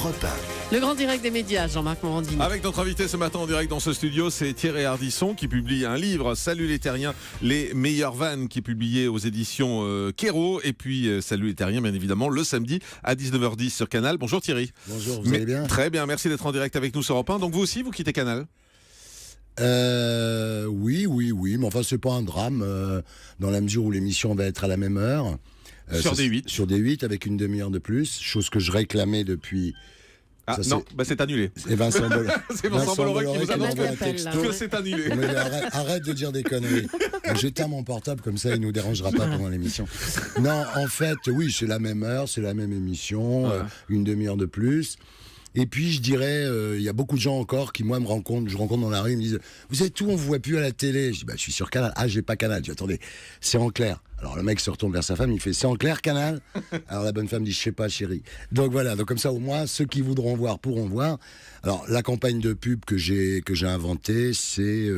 Europe 1. Le grand direct des médias, Jean-Marc Morandini. Avec notre invité ce matin en direct dans ce studio, c'est Thierry Ardisson qui publie un livre, Salut les Terriens, les meilleures vannes, qui est publié aux éditions Kéro. Et puis Salut les Terriens, bien évidemment, le samedi à 19h10 sur Canal. Bonjour Thierry. Bonjour, vous allez bien ? Très bien, merci d'être en direct avec nous sur Europe 1. Donc vous aussi, vous quittez Canal ? Oui, mais enfin c'est pas un drame dans la mesure où l'émission va être à la même heure. Sur D8. Sur D8 avec une demi-heure de plus, chose que je réclamais depuis... Ah ça, non, c'est annulé. Et Vincent Bolloré. C'est Vincent Bolloré qui vous annonce que que c'est annulé. Arrête de dire des conneries. J'éteins mon portable comme ça, il nous dérangera pas pendant l'émission. Non, en fait, oui, c'est la même heure, c'est la même émission, une demi-heure de plus. Et puis, je dirais, il y a beaucoup de gens encore qui, moi, je rencontre dans la rue, ils me disent « Vous êtes où? On vous voit plus à la télé ?» Je dis « Je suis sur Canal. » « Ah, j'ai pas Canal. » Je dis « Attendez, c'est en clair. » Alors, le mec se retourne vers sa femme, il fait « C'est en clair, Canal ?» Alors, la bonne femme dit « Je sais pas, chérie. » Donc, voilà. Donc, comme ça, au moins, ceux qui voudront voir pourront voir. Alors, la campagne de pub que j'ai inventée, c'est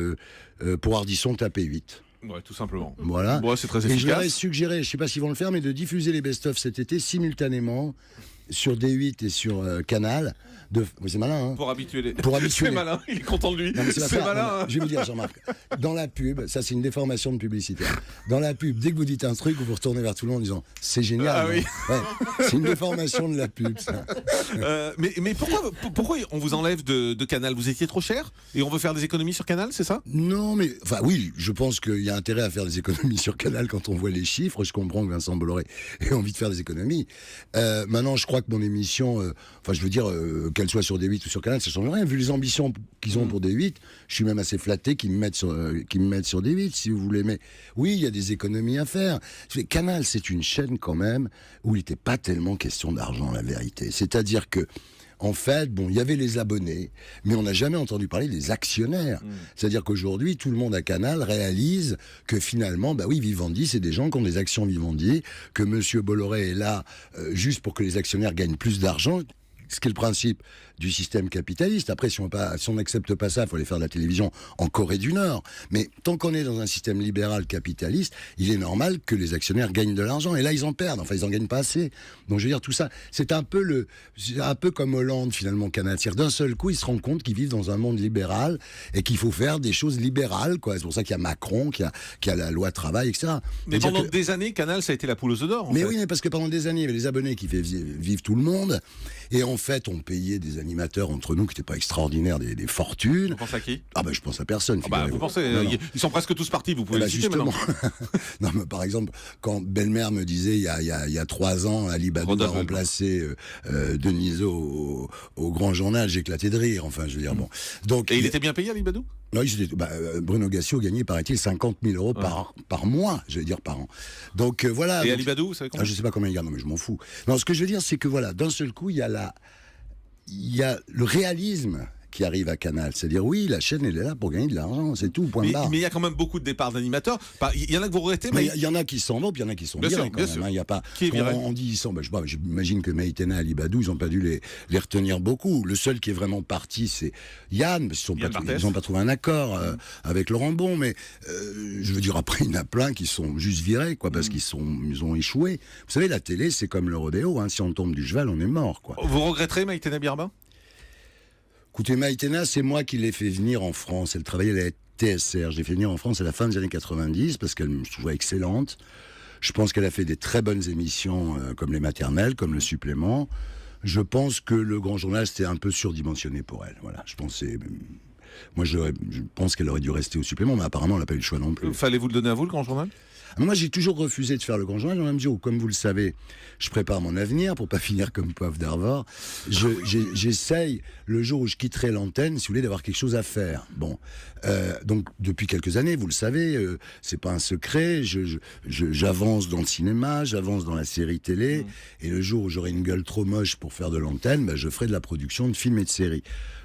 pour Ardisson, tapez 8. Ouais, tout simplement. Voilà. Bon, c'est très efficace. Et je leur ai suggéré, je sais pas s'ils vont le faire, mais de diffuser les best-of cet été simultanément sur D8 et sur Canal. C'est malin, hein. Pour habituer les... C'est malin, il est content de lui. Non, c'est malin. Hein. Je vais vous dire, Jean-Marc, dans la pub, ça c'est une déformation de publicité. Dans la pub, dès que vous dites un truc, vous vous retournez vers tout le monde en disant « C'est génial. » Ah oui. Ouais, c'est une déformation de la pub, ça. Mais pourquoi on vous enlève de Canal? Vous étiez trop cher et on veut faire des économies sur Canal, c'est ça? Non, mais enfin oui, je pense qu'il y a intérêt à faire des économies sur Canal quand on voit les chiffres. Je comprends que Vincent Bolloré ait envie de faire des économies. Maintenant, je crois que mon émission, je veux dire, qu'elle soit sur D8 ou sur Canal, ça change rien. Vu les ambitions qu'ils ont pour D8, je suis même assez flatté qu'ils me mettent sur D8, si vous voulez. Mais oui, il y a des économies à faire. Canal, c'est une chaîne quand même où il n'était pas tellement question d'argent, la vérité. C'est-à-dire que en fait, il y avait les abonnés, mais on n'a jamais entendu parler des actionnaires. C'est-à-dire qu'aujourd'hui, tout le monde à Canal réalise que finalement, Vivendi, c'est des gens qui ont des actions Vivendi, que Monsieur Bolloré est là juste pour que les actionnaires gagnent plus d'argent. Ce qui est le principe du système capitaliste. Après, si on n'accepte pas ça, il faut aller faire de la télévision en Corée du Nord. Mais tant qu'on est dans un système libéral capitaliste, il est normal que les actionnaires gagnent de l'argent. Et là, ils en perdent. Enfin, ils en gagnent pas assez. Donc, je veux dire, tout ça, c'est un peu comme Hollande, finalement, Canal. C'est-à-dire, d'un seul coup, ils se rendent compte qu'ils vivent dans un monde libéral et qu'il faut faire des choses libérales, quoi. C'est pour ça qu'il y a Macron, qu'il y a la loi travail, etc. Mais pendant des années, Canal, ça a été la poule aux œufs d'or. Oui, mais parce que pendant des années, il y avait les abonnés qui faisaient vivre tout le monde. Et en fait, on payait des animateurs entre nous qui n'étaient pas extraordinaires, des fortunes. Vous pensez à qui? Je pense à personne. Vous pensez, ils sont presque tous partis, vous pouvez les citer justement. maintenant. Non, mais par exemple, quand belle-mère me disait il y a 3 ans, Ali Badou a remplacé Denisot au Grand Journal, j'éclatais de rire. Enfin, je veux dire, bon. Donc, et il était bien payé, Ali Badou? Non, Bruno Gassio gagnait, paraît-il, 50 000 € par mois, je vais dire par an. Donc voilà. Et Ali Badou, vous savez combien? Je sais pas combien il gagne, non, mais je m'en fous. Non, ce que je veux dire, c'est que voilà, d'un seul coup, il y a le réalisme qui arrive à Canal. C'est-à-dire, oui, la chaîne, elle est là pour gagner de l'argent, c'est tout, point barre. Mais il y a quand même beaucoup de départs d'animateurs. Il y en a que vous regrettez, mais... Il y en a qui s'en vont, puis il y en a qui sont virés quand même. Il y a pas... Qui est viré? On dit ils sont... j'imagine que Maïtena et Ali Badou, ils n'ont pas dû les retenir beaucoup. Le seul qui est vraiment parti, c'est Yann, parce qu'ils n'ont pas trouvé un accord avec Laurent Bon, mais je veux dire, après, il y en a plein qui sont juste virés, quoi, parce ils ont échoué. Vous savez, la télé, c'est comme le rodéo, hein. Si on tombe du cheval, on est mort, quoi. Vous regretterez Maïtena Biarba? Écoutez, Maïtena, c'est moi qui l'ai fait venir en France. Elle travaillait à la TSR. Je l'ai fait venir en France à la fin des années 90 parce qu'elle me trouvait excellente. Je pense qu'elle a fait des très bonnes émissions comme Les Maternelles, comme Le Supplément. Je pense que Le Grand Journal, c'était un peu surdimensionné pour elle. Voilà, je pense qu'elle aurait dû rester au Supplément, mais apparemment, elle n'a pas eu le choix non plus. Fallait-vous le donner à vous, Le Grand Journal? Moi, j'ai toujours refusé de faire Le Grand Journal dans la mesure où, comme vous le savez, je prépare mon avenir pour pas finir comme Poivre d'Arvor. J'essaye, le jour où je quitterai l'antenne, si vous voulez, d'avoir quelque chose à faire. Bon, donc depuis quelques années, vous le savez, c'est pas un secret. J'avance dans le cinéma, j'avance dans la série télé, et le jour où j'aurai une gueule trop moche pour faire de l'antenne, je ferai de la production de films et de séries.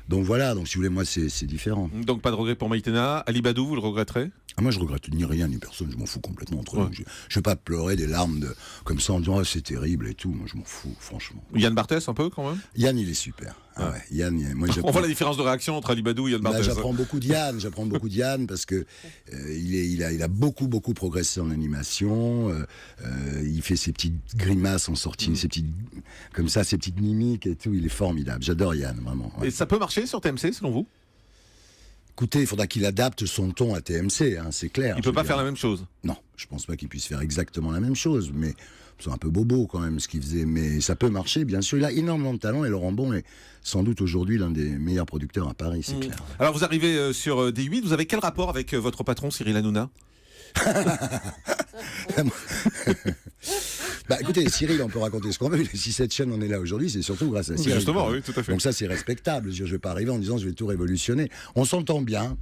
Donc voilà, donc si vous voulez, moi c'est difficile. différent. Donc pas de regret pour Maïtena. Ali Badou, vous le regretterez? Moi, je regrette ni rien ni personne, je m'en fous complètement entre nous. Je vais pas pleurer des larmes comme ça en disant c'est terrible et tout. Moi, je m'en fous, franchement. Yann Barthès, un peu quand même? Yann, il est super. Ah ouais, Yann, moi, on voit la différence de réaction entre Ali Badou et Yann Barthès. J'apprends beaucoup de Yann, parce que il a beaucoup progressé en animation. Il fait ses petites grimaces en sortie, ses petites mimiques et tout. Il est formidable. J'adore Yann, vraiment. Ouais. Et ça peut marcher sur TMC, selon vous? Écoutez, il faudra qu'il adapte son ton à TMC, hein, c'est clair. Il peut pas faire la même chose? Non, je pense pas qu'il puisse faire exactement la même chose, mais c'est un peu bobo quand même ce qu'il faisait. Mais ça peut marcher, bien sûr. Il a énormément de talent et Laurent Bon est sans doute aujourd'hui l'un des meilleurs producteurs à Paris, c'est clair. Alors vous arrivez sur D8, vous avez quel rapport avec votre patron Cyril Hanouna? Bah écoutez, Cyril, on peut raconter ce qu'on veut. Si cette chaîne en est là aujourd'hui, c'est surtout grâce à Cyril. Justement, oui, tout à fait. Donc ça, c'est respectable. Je ne vais pas arriver en disant je vais tout révolutionner. On s'entend bien.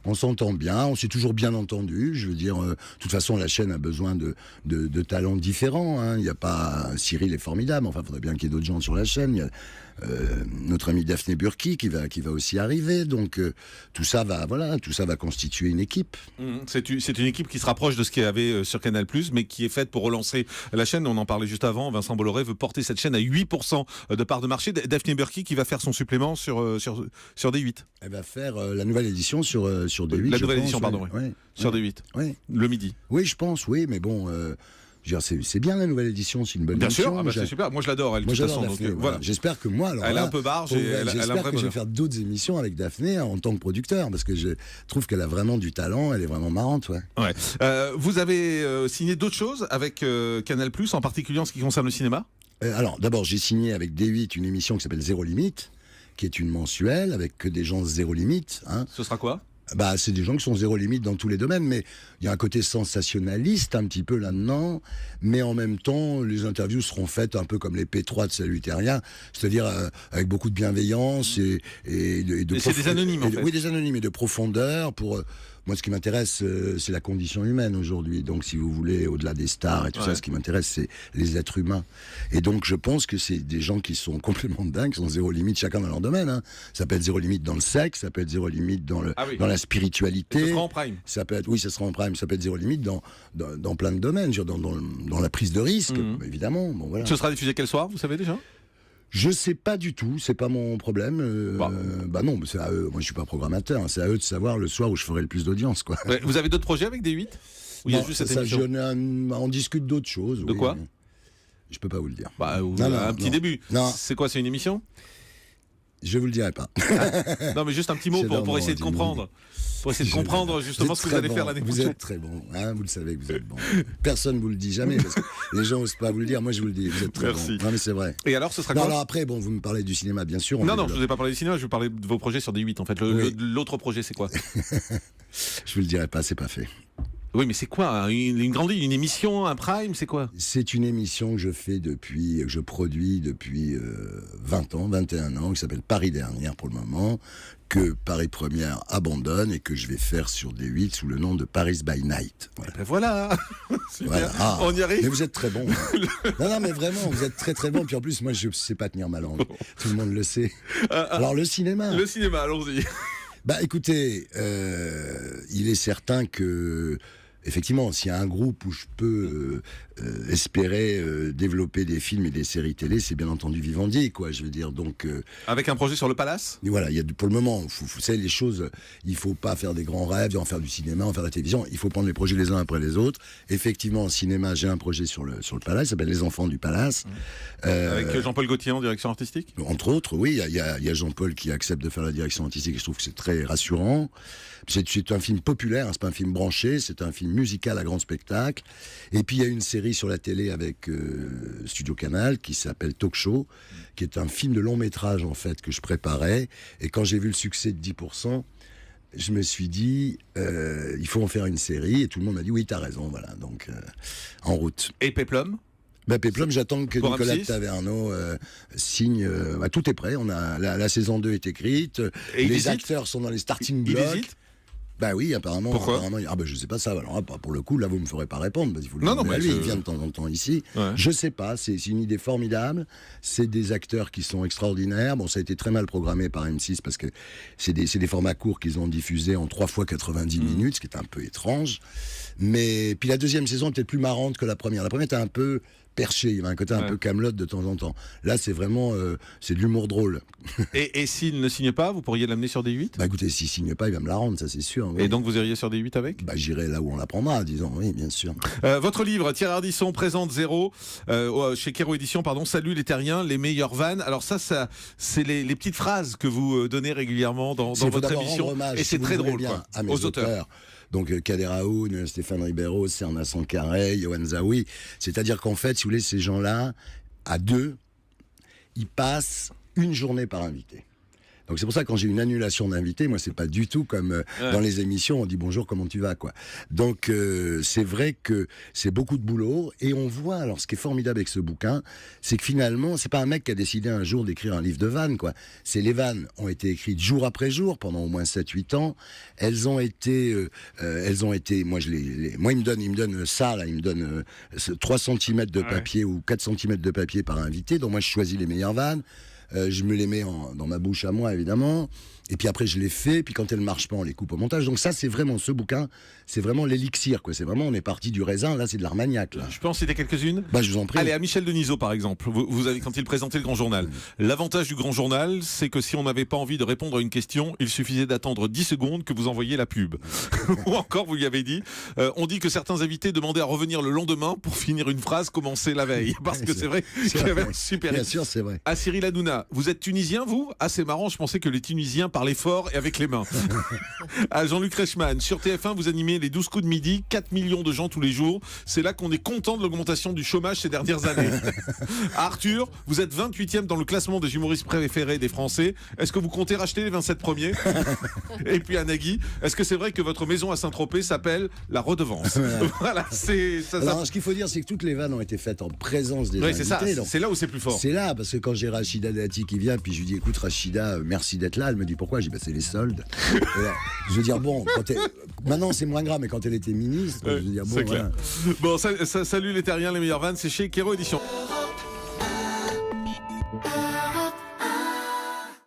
On s'est toujours bien entendu. Je veux dire, de toute façon, la chaîne a besoin de talents différents. Hein. Il y a pas, Cyril est formidable. Enfin, il faudrait bien qu'il y ait d'autres gens sur la chaîne. Il y a notre ami Daphné Burki qui va aussi arriver. Donc tout ça va constituer une équipe. C'est une équipe qui se rapproche de ce qu'il y avait sur Canal+, mais qui est faite pour relancer la chaîne. On en parlait juste avant. Vincent Bolloré veut porter cette chaîne à 8% de part de marché. Daphné Burki qui va faire son supplément sur D8. Elle va faire la nouvelle édition sur D8. La nouvelle édition, pardon. Sur D8. Oui. Le midi. Oui, je pense, oui, mais bon. C'est bien la nouvelle édition, c'est une bonne édition. Bien sûr, c'est super. Moi je l'adore, elle. Moi j'adore Daphné. Voilà. J'espère que moi, alors, elle est un peu barge et elle a un vrai j'espère que je vais faire d'autres émissions avec Daphné en tant que producteur, parce que je trouve qu'elle a vraiment du talent, elle est vraiment marrante. Ouais. Vous avez signé d'autres choses avec Canal+, en particulier en ce qui concerne le cinéma? Alors d'abord, j'ai signé avec D8 une émission qui s'appelle Zéro Limite, qui est une mensuelle avec que des gens zéro limite. Hein. Ce sera quoi? C'est des gens qui sont zéro limite dans tous les domaines, mais il y a un côté sensationnaliste un petit peu là-dedans, mais en même temps, les interviews seront faites un peu comme les P3 de Salut les Terriens, c'est-à-dire avec beaucoup de bienveillance et c'est des anonymes, en fait. Oui, des anonymes et de profondeur pour... Moi, ce qui m'intéresse, c'est la condition humaine aujourd'hui. Donc, si vous voulez, au-delà des stars et tout ça, ce qui m'intéresse, c'est les êtres humains. Et donc, je pense que c'est des gens qui sont complètement dingues, qui sont zéro limite, chacun dans leur domaine. Hein. Ça peut être zéro limite dans le sexe, ça peut être zéro limite dans la spiritualité. Et ce sera en prime. Ça peut être, oui, ça sera en prime. Ça peut être zéro limite dans plein de domaines, dans la prise de risque, évidemment. Bon, voilà. Ce sera diffusé quel soir, vous savez déjà? Je sais pas du tout, c'est pas mon problème. Non, c'est à eux. Moi, je suis pas programmateur. Hein. C'est à eux de savoir le soir où je ferai le plus d'audience, quoi. Ouais, vous avez d'autres projets avec D8? Ou il y a juste cette émission? On discute d'autres choses. De quoi? Je peux pas vous le dire. Un petit début. Non. C'est quoi? C'est une émission? Je vous le dirai pas. Non, mais juste un petit mot pour essayer de comprendre. Pour essayer de comprendre justement ce que vous allez faire l'année prochaine. Vous êtes très bon, hein, vous le savez que vous êtes bon. Personne ne vous le dit jamais, parce que les gens n'osent pas vous le dire. Moi, je vous le dis, vous êtes très bon. Non, mais c'est vrai. Et alors, ce sera quoi? Alors après, vous me parlez du cinéma, bien sûr. Non, je ne vous ai pas parlé du cinéma, je vous parlais de vos projets sur D8, en fait. L'autre projet, c'est quoi? Je vous le dirai pas, c'est pas fait. Oui, mais c'est quoi? Une émission, un prime, c'est quoi? C'est une émission que je produis depuis 21 ans, qui s'appelle Paris Dernière pour le moment, que Paris Première abandonne et que je vais faire sur D8 sous le nom de Paris by Night. Voilà. Voilà. On y arrive. Mais vous êtes très bon. Non, mais vraiment, vous êtes très très bon. Puis en plus, moi, je sais pas tenir ma langue. Tout le monde le sait. Alors le cinéma. Le cinéma, allons-y. Écoutez, il est certain que... Effectivement, s'il y a un groupe où je peux espérer développer des films et des séries télé, c'est bien entendu Vivendi, quoi. Je veux dire, donc... Avec un projet sur le Palace ? Voilà, pour le moment, vous savez, les choses, il faut pas faire des grands rêves, en faire du cinéma, en faire de la télévision, il faut prendre les projets les uns après les autres. Effectivement, en cinéma, j'ai un projet sur le Palace, ça s'appelle Les Enfants du Palace. Avec Jean-Paul Gaultier en direction artistique ? Entre autres, oui, il y a Jean-Paul qui accepte de faire la direction artistique, et je trouve que c'est très rassurant. C'est un film populaire, hein, c'est pas un film branché, c'est un film musical à grand spectacle. Et puis il y a une série sur la télé avec Studio Canal qui s'appelle Talk Show, qui est un film de long métrage en fait que je préparais. Et quand j'ai vu le succès de 10%, je me suis dit il faut en faire une série. Et tout le monde m'a dit oui, t'as raison, voilà. Donc en route. Et Péplum ? Péplum, j'attends que Nicolas Taverneau signe. Tout est prêt. La saison 2 est écrite. Et les acteurs sont dans les starting blocks. Bah oui, apparemment. Pourquoi Je sais pas ça. Alors, pour le coup, là, vous me ferez pas répondre. Parce qu'il faut le demander mais à lui. Il vient de temps en temps ici. Ouais. Je sais pas. C'est une idée formidable. C'est des acteurs qui sont extraordinaires. Bon, ça a été très mal programmé par M6 parce que c'est des formats courts qu'ils ont diffusés en 3 fois 90 minutes, ce qui est un peu étrange. Mais puis la deuxième saison est peut-être plus marrante que la première. La première était un peu perché, il y avait un côté un peu Kaamelott de temps en temps. Là, c'est vraiment c'est de l'humour drôle. Et s'il ne signe pas, vous pourriez l'amener sur D8 ? Bah écoutez, s'il signe pas, il va me la rendre, ça c'est sûr. Oui. Et donc vous iriez sur D8 avec ? Bah j'irai là où on la prendra, disons, oui, bien sûr. Votre livre, Thierry Ardisson présente Zéro, chez Kéro Édition, pardon. Salut les terriens, les meilleures vannes. Alors ça c'est les petites phrases que vous donnez régulièrement dans votre émission. Hommage, et c'est très drôle, quoi, à mes aux auteurs. Donc Kader Aoun, Stéphane Ribeiro, Serna Sankaré, Yohann Zaoui. C'est-à-dire qu'en fait, si vous voulez, ces gens-là, à deux, ils passent une journée par invité. Donc c'est pour ça que quand j'ai une annulation d'invité, moi c'est pas du tout comme dans les émissions, on dit bonjour, comment tu vas, quoi. Donc c'est vrai que c'est beaucoup de boulot et on voit, alors ce qui est formidable avec ce bouquin, c'est que finalement c'est pas un mec qui a décidé un jour d'écrire un livre de vannes, quoi. C'est les vannes ont été écrites jour après jour pendant au moins 7-8 ans. Elles ont été moi il me donne ça là, il me donne 3 cm de papier ou 4 cm de papier par invité. Donc moi je choisis les meilleures vannes. Je me les mets dans ma bouche à moi, évidemment. Et puis après, je les fais. Puis quand elles ne marchent pas, on les coupe au montage. Donc ça, c'est vraiment, ce bouquin, c'est vraiment l'élixir, quoi. C'est vraiment, on est parti du raisin. Là, c'est de l'Armagnac, là. Je peux en citer quelques-unes ? Bah, je vous en prie. Allez, à Michel Denisot, par exemple. Vous avez, quand il présentait le Grand Journal. L'avantage du Grand Journal, c'est que si on n'avait pas envie de répondre à une question, il suffisait d'attendre 10 secondes que vous envoyiez la pub. Ou encore, vous lui avez dit, on dit que certains invités demandaient à revenir le lendemain pour finir une phrase commencée la veille. Parce que c'est vrai qu'il y avait un super... Bien sûr, c'est vrai. À Cyril Hanouna, vous êtes tunisien, vous ? Ah, c'est marrant, je pensais que les Tunisiens parlaient fort et avec les mains. À Jean-Luc Reichmann, sur TF1, vous animez les 12 coups de midi, 4 millions de gens tous les jours. C'est là qu'on est content de l'augmentation du chômage ces dernières années. À Arthur, vous êtes 28e dans le classement des humoristes préférés des Français. Est-ce que vous comptez racheter les 27 premiers ? Et puis à Nagui, est-ce que c'est vrai que votre maison à Saint-Tropez s'appelle La Redevance ? Voilà, c'est ça. Alors, ce qu'il faut dire, c'est que toutes les vannes ont été faites en présence des invités. C'est ça, donc, c'est là où c'est plus fort. C'est là, parce que quand j'ai Rachida Dati qui vient, puis je lui dis, écoute Rachida, merci d'être là. Elle me dit, pourquoi ? Je dis, c'est les soldes. Je veux dire, bon, maintenant c'est moins grave, mais quand elle était ministre, je veux dire, bon, c'est clair. Bon, salut les terriens, les meilleures vannes, c'est chez Kéro Édition.